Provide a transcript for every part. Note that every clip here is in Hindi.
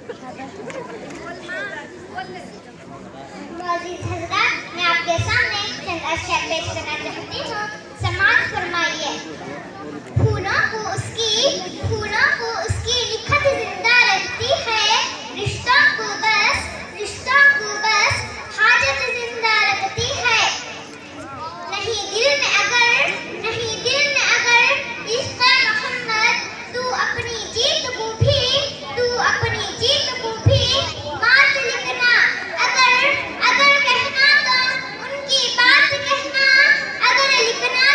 मुअज़्ज़िज़ हज़रात, मैं आपके सामने चंद अशआर पेश करना चाहती हूँ। समाअत फरमाइए। फूलों को उसकी लिखत जिंदा रखती है, रिश्तों को बस हाजत जिंदा रखती है। नहीं दिल में अगर इश्क़ मोहम्मद, तू अपनी जीत को भी मात लिखना। अगर कहना तो उनकी बात कहना, अगर लिखना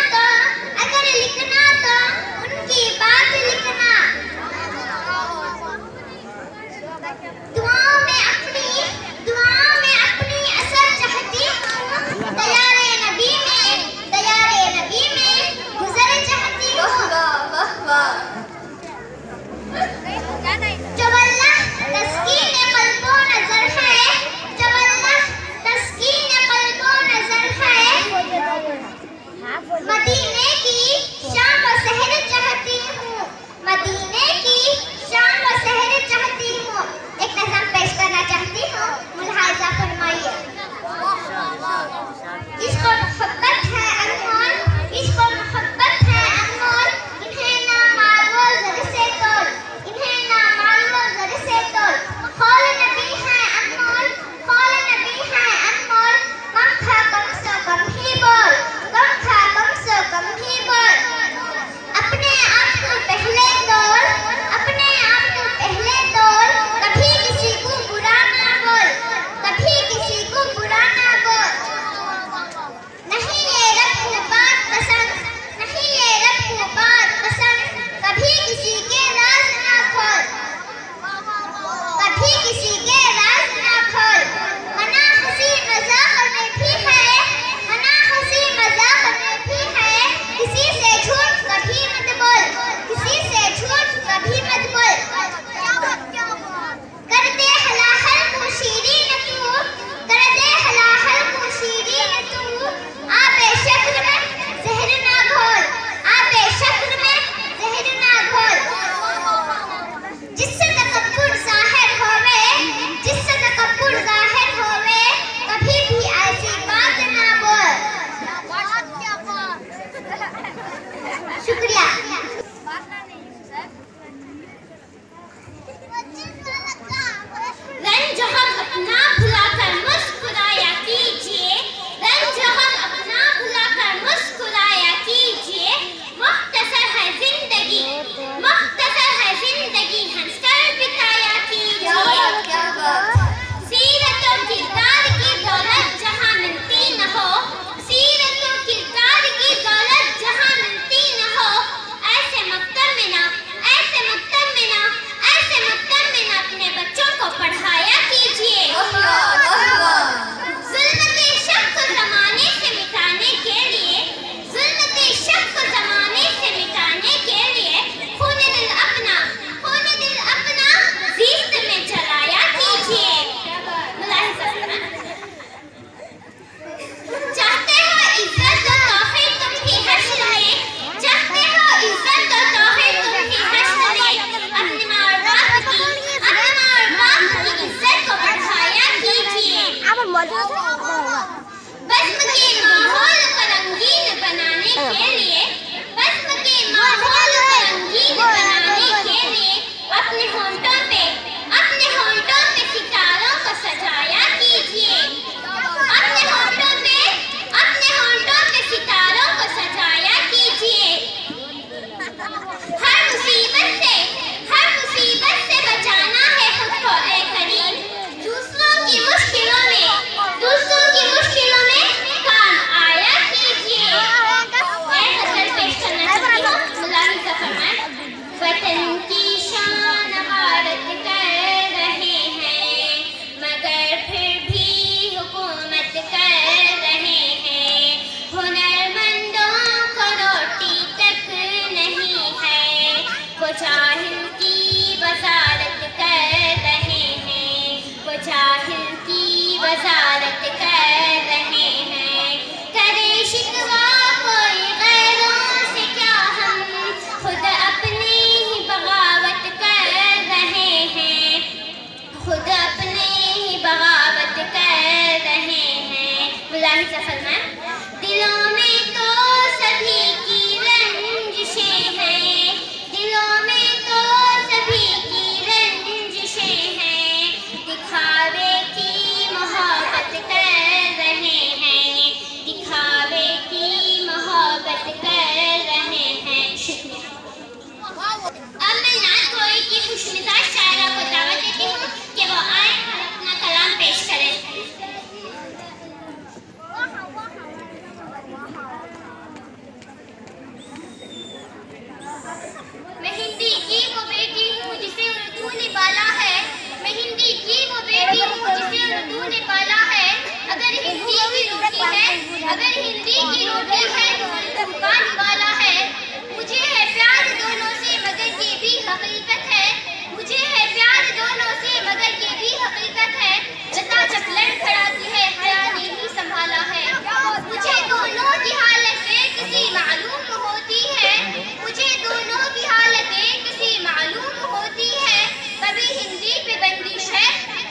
अगर हिंदी की रोटी है तो उर्दू का निवाला है। मुझे है प्यार दोनों से मगर ये भी हकीकत है। मुझे है प्यार दोनों से मगर ये भी हकीकत है। लता जब लड़खड़ाती है हया ने ही संभाला है। मुझे दोनों की हालतें किसी मालूम होती है। मुझे दोनों की हालतें किसी मालूम होती है। कभी हिंदी पे बंदिश है,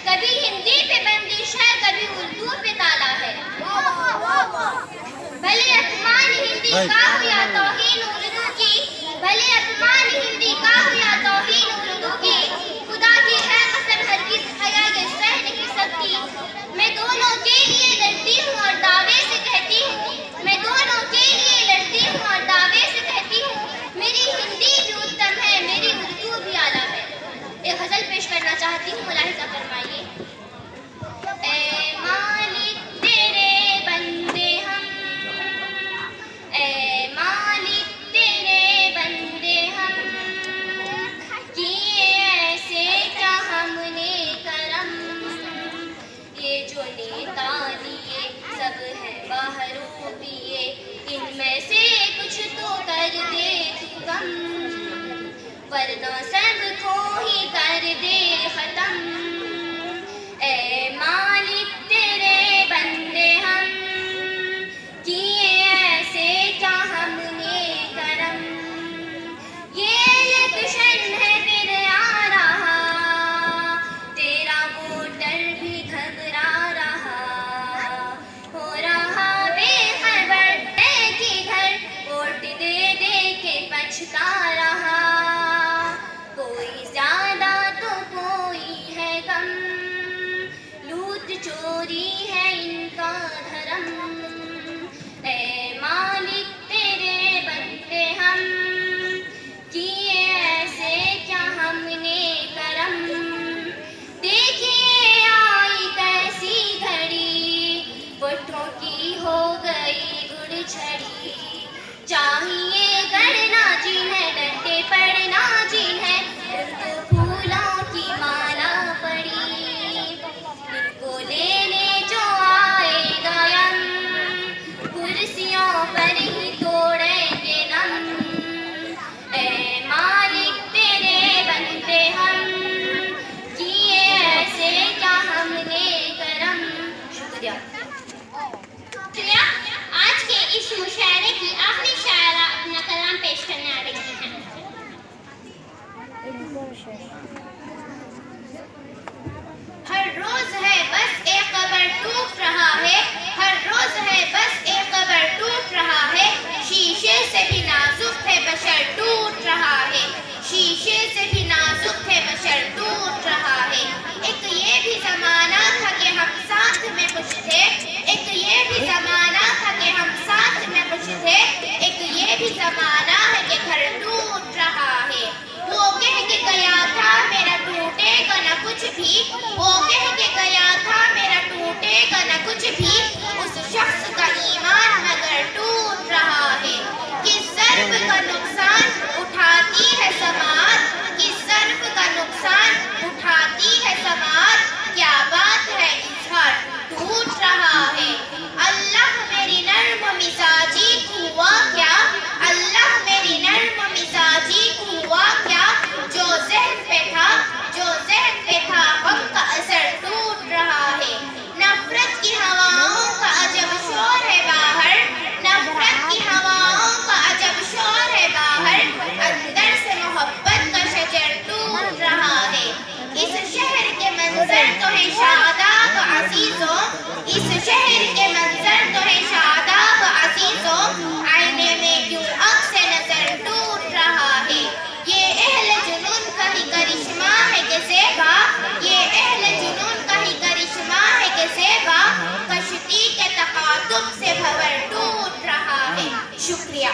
कभी हिंदी पे बंदिश है, कभी उर्दू पे ताला है। भले अपमान हिंदी का हो या तौहीन उर्दू की, भले अपमान हिंदी का हो या तौहीन उर्दू की, खुदा की है कसम हरगिज़ हया ये सह नहीं सकती। मैं दोनों के लिए लड़ती हूँ और दावे से कहती हूँ, मैं दोनों के लिए लड़ती हूँ और दावे से कहती हूँ, मेरी हिंदी भी उत्तम है, मेरी उर्दू भी आला है। एक गजल पेश करना चाहती हूँ, मुलाहिजा फरमाइए। ए मालिक तेरे बंदे हम, ए मालिक तेरे बंदे हम, किए ऐसे क्या हमने करम। ये जो नेता लिए सब है बहरूपिए, इनमें से कुछ तो कर दे तू कम, वरना सबको ही कर दे खत्म। ए मालिक तेरे बंदे हम, किए ऐसे क्या हमने करम। ये इलेक्शन है फिर आ रहा, तेरा वोटर भी घबरा रहा, हो रहा बेखबर है कि घर वोट दे दे के पछता रहा। कोई ज्यादा तो कोई है कम, लूट चोरी है इनका धर्म। ए मालिक तेरे बंदे हम, किए ऐसे क्या हमने करम। देखिए आई कैसी घड़ी, वोटों की हो गई गुड़छड़ी। चाहिए गढ़ना जिन्हें डंडे पड़ना जिन्हें, उनको फूलों की माला पड़ी। इनको लेने जो आएगा यम, कुर्सियों पर ही तोड़ेंगे नम। ए मालिक तेरे बंदे हम, किए ऐसे क्या हमने करम। शुक्रिया। आज के इस मुशायरे की आखिरी शायरा अपना कलाम पेश करने आ रही हैं। हर रोज है बस एक कबर टूट रहा है, हर रोज है बस एक कबर टूट रहा है। शीशे से भी नाजुक है बशर टूट रहा है, शीशे से भी नाजुक है बशर टूट रहा है। एक ये भी जमाना था कि हम साथ में कुछ थे, एक ये भी जमाना था कि हम साथ में कुछ थे, एक ये भी जमाना है कि घर टूट रहा है। वो कह के गया था मेरा टूटेगा न कुछ भी, वो कह के गया था मेरा टूटेगा न कुछ भी, उस शख्स का ईमान मगर टूट रहा है। किस सर्फ का नुकसान उठाती है समाज, किस सर्फ का नुकसान उठाती है समाज। क्या बात है इजहार टूट रहा है। अल्लाह मेरी नर्म मिजाजी हुआ क्या, अल्लाह मेरी नर्म मिजाजी हुआ क्या। जो ज़हन पे था, जो ज़हन पे था वक्त का असर टूट रहा है। नफरत की हवाओं का अजब शोर है बाहर, नफरत की हवाओं का अजब शोर है बाहर। अंदर से मोहब्बत का शजर टूट रहा है। इस शहर के मंजर तो है शादाब अजीजों, इस शहर के मंजर तो है शादाब अजीजों। आईने में क्यों अक्स नजर टूट रहा है। ये अहले जुनून का ही करिश्मा है कि सेवा, ये अहले जुनून का ही करिश्मा है कि सेवा। कश्ती के तकातुब से भंवर टूट रहा है। शुक्रिया।